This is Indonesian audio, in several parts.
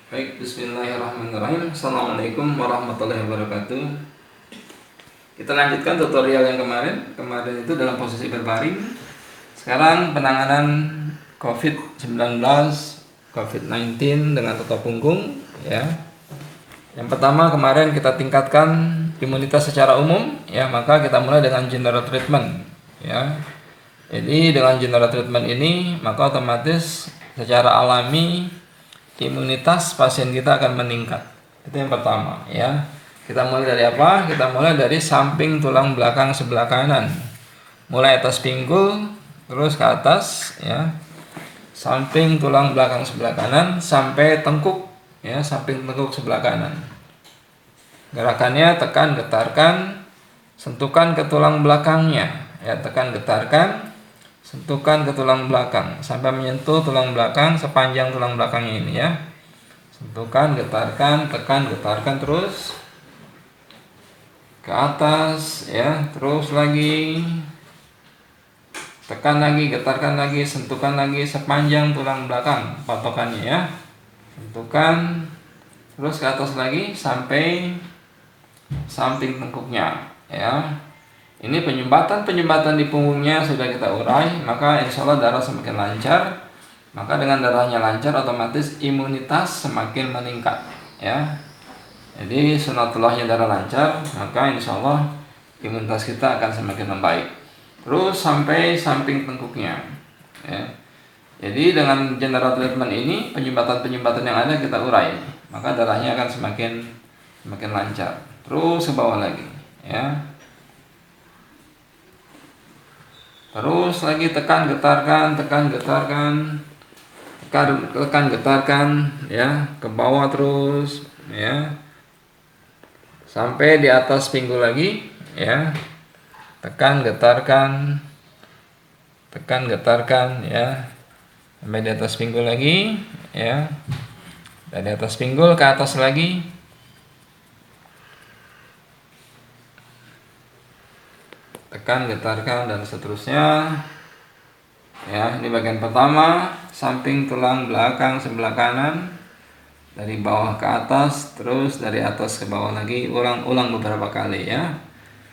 Baik, bismillahirrahmanirrahim. Assalamualaikum warahmatullahi wabarakatuh. Kita lanjutkan tutorial yang kemarin. Kemarin itu dalam posisi berbaring. Sekarang penanganan COVID-19, COVID-19 dengan tutup punggung, ya. Yang pertama kemarin kita tingkatkan imunitas secara umum, ya, maka kita mulai dengan general treatment, ya. Jadi dengan general treatment ini maka otomatis secara alami imunitas pasien kita akan meningkat. Itu yang pertama, ya. Kita mulai dari apa? Kita mulai dari samping tulang belakang sebelah kanan. Mulai atas pinggul terus ke atas, ya. Samping tulang belakang sebelah kanan sampai tengkuk, ya, samping tengkuk sebelah kanan. Gerakannya tekan, getarkan, sentuhkan ke tulang belakangnya, ya, tekan, getarkan, sentuhkan ke tulang belakang sampai menyentuh tulang belakang sepanjang tulang belakangnya ini, ya. Sentuhkan, getarkan, tekan, getarkan terus ke atas, ya. Terus lagi tekan lagi, getarkan lagi, sentuhkan lagi sepanjang tulang belakang patokannya, ya. Sentuhkan terus ke atas lagi sampai samping tengkuknya, ya. Ini penyumbatan di punggungnya sudah kita urai, maka insya Allah darah semakin lancar. Maka dengan darahnya lancar otomatis imunitas semakin meningkat, ya. Jadi sunatullahnya darah lancar, maka insya Allah imunitas kita akan semakin membaik. Terus sampai samping tengkuknya, ya. Jadi dengan general treatment ini penyumbatan yang ada kita urai, maka darahnya akan semakin lancar. Terus ke bawah lagi, ya. Terus lagi tekan, getarkan, tekan, getarkan, tekan, getarkan, ya, ke bawah terus, ya, sampai di atas pinggul lagi, ya. Tekan, getarkan, ya, sampai di atas pinggul lagi, ya. Dari atas pinggul ke atas lagi. Tekan, getarkan, dan seterusnya, ya. Ini bagian pertama, samping tulang belakang sebelah kanan, dari bawah ke atas, terus dari atas ke bawah lagi. Ulang beberapa kali, ya.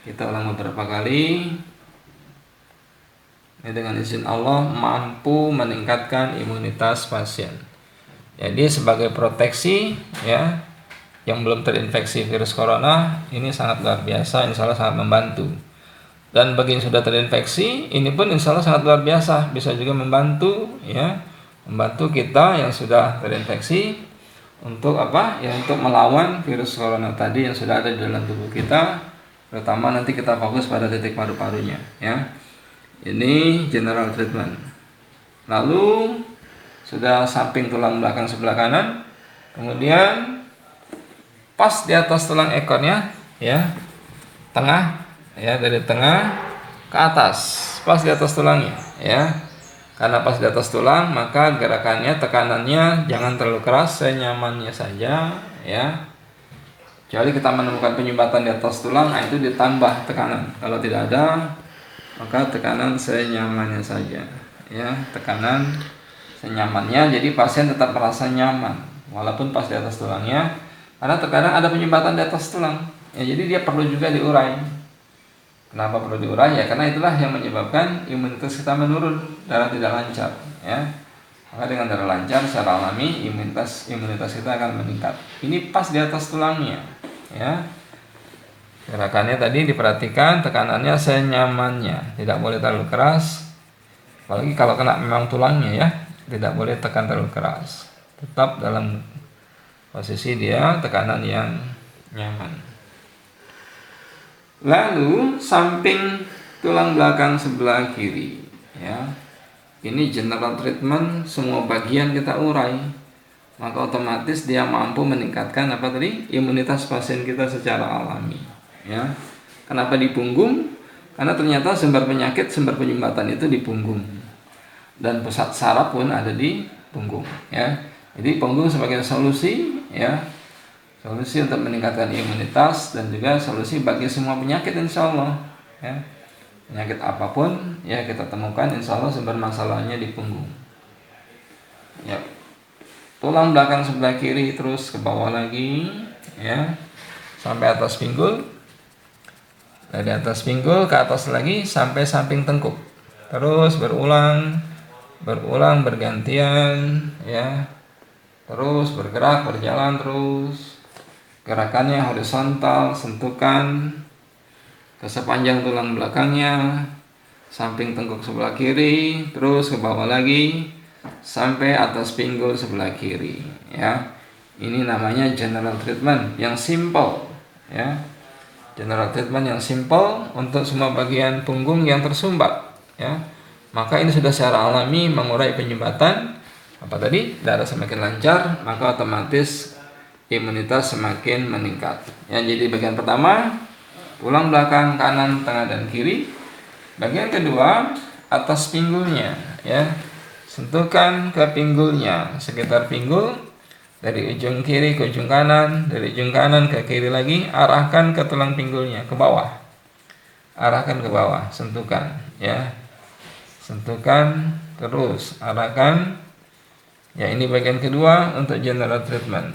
Kita ulang beberapa kali. Ini dengan izin Allah mampu meningkatkan imunitas pasien. Jadi sebagai proteksi, ya, yang belum terinfeksi virus corona, ini sangat luar biasa, insya Allah sangat membantu. Dan bagi yang sudah terinfeksi, ini pun insya Allah sangat luar biasa, bisa juga membantu, ya, membantu kita yang sudah terinfeksi untuk apa? Ya, untuk melawan virus corona tadi yang sudah ada di dalam tubuh kita, terutama nanti kita fokus pada titik paru-parunya, ya. Ini general treatment. Lalu sudah samping tulang belakang sebelah kanan, kemudian pas di atas tulang ekornya, ya, tengah, ya, dari tengah ke atas, pas di atas tulangnya, ya. Karena pas di atas tulang, maka gerakannya, tekanannya jangan terlalu keras, senyamannya saja, ya. Kecuali kita menemukan penyumbatan di atas tulang, nah itu ditambah tekanan. Kalau tidak ada, maka tekanan senyamannya saja, ya. Tekanan senyamannya, jadi pasien tetap merasa nyaman walaupun pas di atas tulangnya, karena terkadang ada penyumbatan di atas tulang, ya. Jadi dia perlu juga diurai. Kenapa perlu diurai? Ya karena itulah yang menyebabkan imunitas kita menurun, darah tidak lancar, ya. Maka dengan darah lancar secara alami imunitas kita akan meningkat. Ini pas di atas tulangnya, ya. Gerakannya tadi diperhatikan, tekanannya senyamannya, tidak boleh terlalu keras. Apalagi kalau kena memang tulangnya, ya, tidak boleh tekan terlalu keras. Tetap dalam posisi dia tekanan yang nyaman. Lalu samping tulang belakang sebelah kiri, ya. Ini general treatment, semua bagian kita urai. Maka otomatis dia mampu meningkatkan apa tadi? Imunitas pasien kita secara alami, ya. Kenapa di punggung? Karena ternyata sumber penyakit, sumber penyumbatan itu di punggung. Dan pusat saraf pun ada di punggung, ya. Jadi punggung sebagai solusi, ya. Solusi untuk meningkatkan imunitas dan juga solusi bagi semua penyakit insya Allah, ya. Penyakit apapun, ya, kita temukan insya Allah sumber masalahnya di punggung, ya. tulang belakang sebelah kiri, terus ke bawah lagi, ya, sampai atas pinggul. Dari atas pinggul ke atas lagi sampai samping tengkuk. Terus berulang bergantian, ya. Terus bergerak, berjalan terus. Gerakannya horizontal, sentukan ke sepanjang tulang belakangnya, samping tengkuk sebelah kiri, terus ke bawah lagi sampai atas pinggul sebelah kiri, ya. Ini namanya general treatment yang simple, ya. General treatment yang simple untuk semua bagian punggung yang tersumbat, ya. Maka ini sudah secara alami mengurai penyumbatan. Apa tadi? Darah semakin lancar, maka otomatis imunitas semakin meningkat. Ya, jadi bagian pertama tulang belakang kanan, tengah, dan kiri. Bagian kedua atas pinggulnya, ya. Sentuhkan ke pinggulnya, sekitar pinggul, dari ujung kiri ke ujung kanan, dari ujung kanan ke kiri lagi, arahkan ke tulang pinggulnya, ke bawah. Arahkan ke bawah, sentuhkan, ya. Sentuhkan terus, arahkan. Ya, ini bagian kedua untuk general treatment.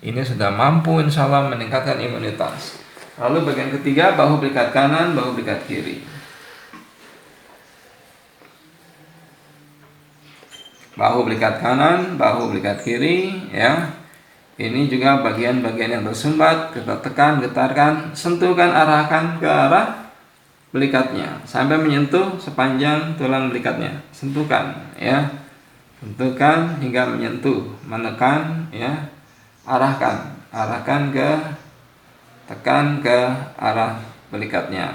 Ini sudah mampu insya Allah meningkatkan imunitas. Lalu bagian ketiga, bahu belikat kanan, bahu belikat kiri. Bahu belikat kanan, bahu belikat kiri, ya. Ini juga bagian-bagian yang tersumbat, kita tekan, getarkan, sentuhkan, arahkan ke arah belikatnya sampai menyentuh sepanjang tulang belikatnya. Sentuhkan, ya. Sentuhkan hingga menyentuh, menekan, ya. Arahkan ke, tekan ke arah belikatnya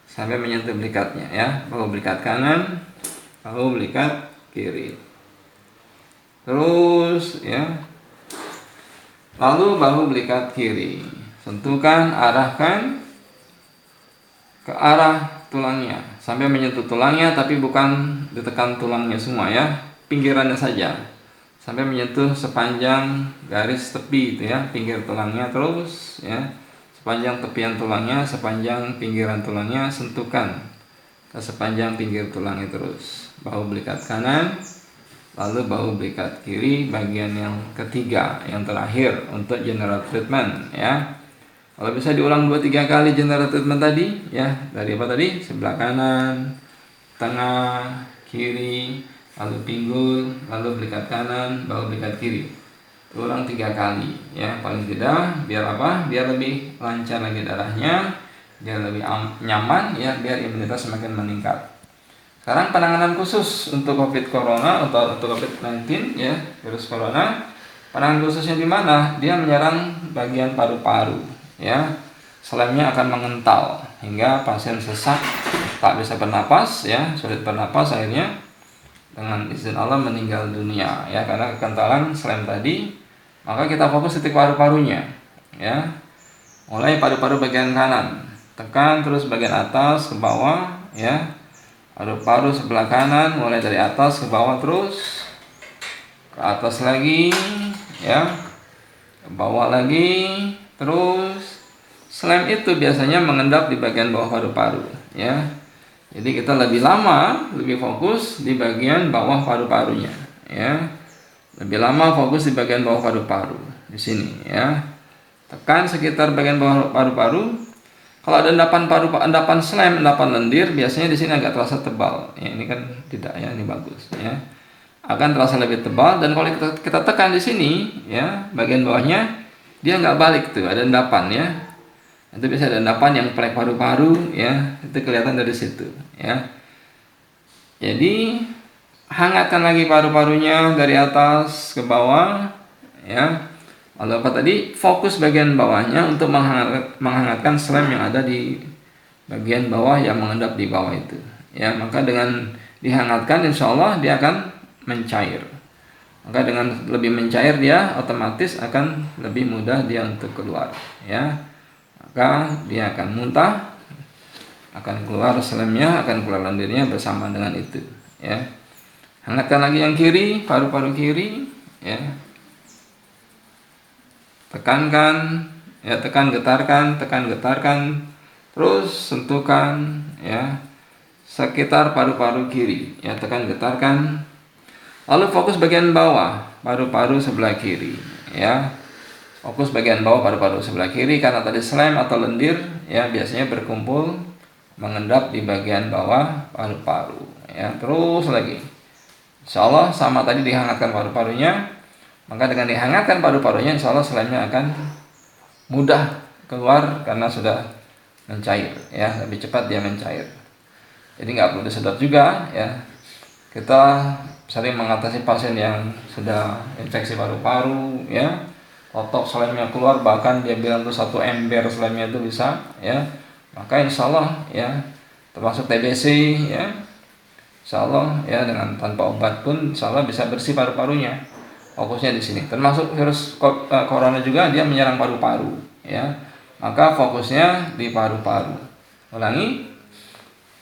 sampai menyentuh belikatnya, ya. Bahu belikat kanan, bahu belikat kiri. Terus, ya. Lalu bahu belikat kiri, sentuhkan, arahkan ke arah tulangnya sampai menyentuh tulangnya, tapi bukan ditekan tulangnya semua, ya. Pinggirannya saja. Sampai menyentuh sepanjang garis tepi itu, ya, pinggir tulangnya terus, ya. Sepanjang tepian tulangnya, sepanjang pinggiran tulangnya, sentuhkan ke sepanjang pinggir tulangnya terus. Bahu belikat kanan, lalu bahu belikat kiri, bagian yang ketiga, yang terakhir untuk general treatment, ya. Kalau bisa diulang 2-3 kali general treatment tadi, ya. Dari apa tadi? Sebelah kanan, tengah, kiri, lalu pinggul, lalu belikat kanan, bahu belikat kiri. Ulang 3 kali, ya, paling tidak, biar apa? Biar lebih lancar lagi darahnya, biar lebih nyaman, ya, biar imunitas semakin meningkat. Sekarang penanganan khusus untuk COVID Corona atau untuk COVID-19, ya, virus Corona. Penanganan khususnya di mana? Dia menyerang bagian paru-paru, ya. Selemnya akan mengental hingga pasien sesak, tak bisa bernapas, ya, sulit bernapas, akhirnya dengan izin Allah meninggal dunia, ya, karena kekentalan selem tadi. Maka kita fokus titik paru-parunya, ya. Mulai paru-paru bagian kanan, tekan terus bagian atas ke bawah, ya. Paru-paru sebelah kanan mulai dari atas ke bawah terus ke atas lagi, ya, ke bawah lagi terus. Selem itu biasanya mengendap di bagian bawah paru-paru, ya. Jadi kita lebih lama, lebih fokus di bagian bawah paru-parunya, ya. Lebih lama fokus di bagian bawah paru-paru di sini, ya. Tekan sekitar bagian bawah paru-paru. Kalau ada endapan selem, endapan lendir, biasanya di sini agak terasa tebal. Ya, ini kan tidak, ya, ini bagus, ya. Akan terasa lebih tebal, dan kalau kita tekan di sini, ya, bagian bawahnya dia nggak balik tuh, ada endapan, ya. Itu bisa ada endapan yang plek paru-paru, ya, itu kelihatan dari situ, ya. Jadi hangatkan lagi paru-parunya dari atas ke bawah, ya. Lalu apa tadi? Fokus bagian bawahnya untuk menghangatkan selem yang ada di bagian bawah yang mengendap di bawah itu, ya. Maka dengan dihangatkan, insya Allah dia akan mencair. Maka dengan lebih mencair, dia otomatis akan lebih mudah dia untuk keluar, ya. Maka dia akan muntah, akan keluar selemnya, akan keluar lendirnya bersama dengan itu, ya. Hangatkan lagi yang kiri, paru-paru kiri, ya. Tekankan, ya, tekan getarkan, terus sentuhkan, ya, sekitar paru-paru kiri, ya, tekan getarkan. Lalu fokus bagian bawah paru-paru sebelah kiri, ya. Fokus bagian bawah paru-paru sebelah kiri, karena tadi slime atau lendir ya biasanya berkumpul mengendap di bagian bawah paru-paru, ya. Terus lagi, insya Allah sama tadi dihangatkan paru-parunya, maka dengan dihangatkan paru-parunya insya Allah slime-nya akan mudah keluar karena sudah mencair, ya, lebih cepat dia mencair. Jadi nggak perlu disedot juga, ya. Kita sering mengatasi pasien yang sudah infeksi paru-paru, ya, otot slime-nya keluar, bahkan dia bilang tuh 1 ember slime-nya itu bisa, ya. Maka insya Allah, ya, termasuk TBC, ya, insya Allah, ya, dengan tanpa obat pun insya Allah bisa bersih paru-parunya. Fokusnya di sini. Termasuk virus corona juga dia menyerang paru-paru, ya. Maka fokusnya di paru-paru. Ulangi,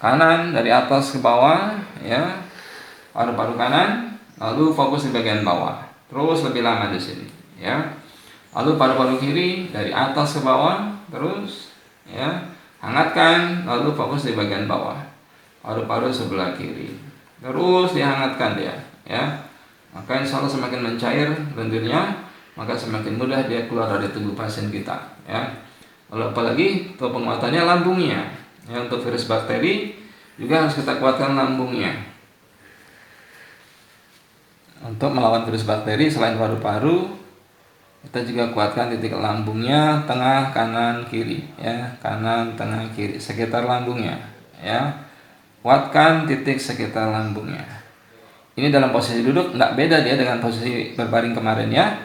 kanan dari atas ke bawah, ya. Paru-paru kanan, lalu fokus di bagian bawah. Terus lebih lama di sini, ya. Lalu paru-paru kiri dari atas ke bawah, terus, ya. Hangatkan, lalu fokus di bagian bawah. Paru-paru sebelah kiri. Terus dihangatkan dia, ya. Maka insya Allah semakin mencair lendirnya, maka semakin mudah dia keluar dari tubuh pasien kita, ya. Lalu apalagi untuk penguatannya lambungnya, ya. Untuk virus bakteri juga harus kita kuatkan lambungnya. Untuk melawan virus bakteri selain paru-paru, kita juga kuatkan titik lambungnya, tengah, kanan, kiri, ya, kanan, tengah, kiri, sekitar lambungnya, ya. Kuatkan titik sekitar lambungnya. Ini dalam posisi duduk, tidak beda dia dengan posisi berbaring kemarin, ya.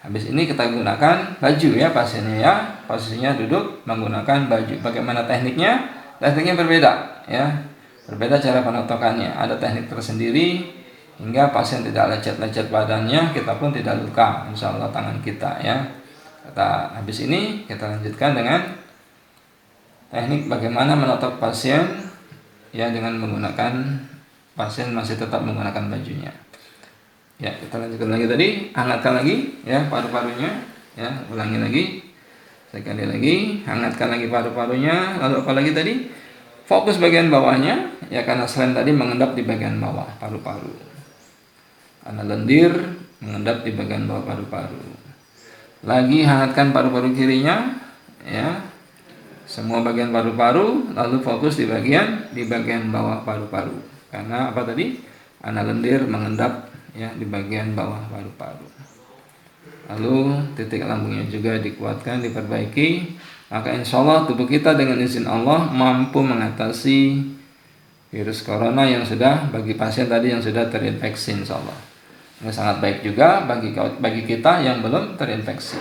Habis ini kita gunakan baju, ya, pasiennya, ya. Posisinya duduk menggunakan baju. Bagaimana tekniknya? Tekniknya berbeda, ya. Berbeda cara penotokannya. Ada teknik tersendiri hingga pasien tidak lecet-lecet badannya, kita pun tidak luka, insya Allah tangan kita, ya. Habis ini kita lanjutkan dengan teknik bagaimana menotok pasien, ya, dengan menggunakan pasien masih tetap menggunakan bajunya. Ya, kita lanjutkan lagi tadi, hangatkan lagi, ya, paru-parunya, ya, ulangi lagi, sekali lagi, hangatkan lagi paru-parunya. Lalu apa lagi tadi? Fokus bagian bawahnya, ya, karena selain tadi mengendap di bagian bawah paru-paru. Karena lendir mengendap di bagian bawah paru-paru. Lagi hangatkan paru-paru kirinya, ya. Semua bagian paru-paru, lalu fokus di bagian bawah paru-paru. Karena apa tadi? Karena lendir mengendap, ya, di bagian bawah paru-paru. Lalu titik lambungnya juga dikuatkan, diperbaiki. Maka insya Allah tubuh kita dengan izin Allah mampu mengatasi virus corona yang sudah, bagi pasien tadi yang sudah terinfeksi, insya Allah. Ini sangat baik juga bagi kita yang belum terinfeksi.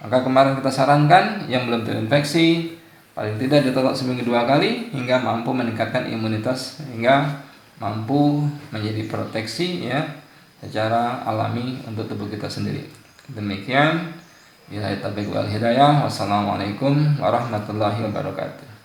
Maka kemarin kita sarankan yang belum terinfeksi paling tidak ditotok seminggu 2 kali hingga mampu meningkatkan imunitas, hingga mampu menjadi proteksi, ya, secara alami untuk tubuh kita sendiri. Demikian, billahi taufiq wal hidayah. Wassalamualaikum warahmatullahi wabarakatuh.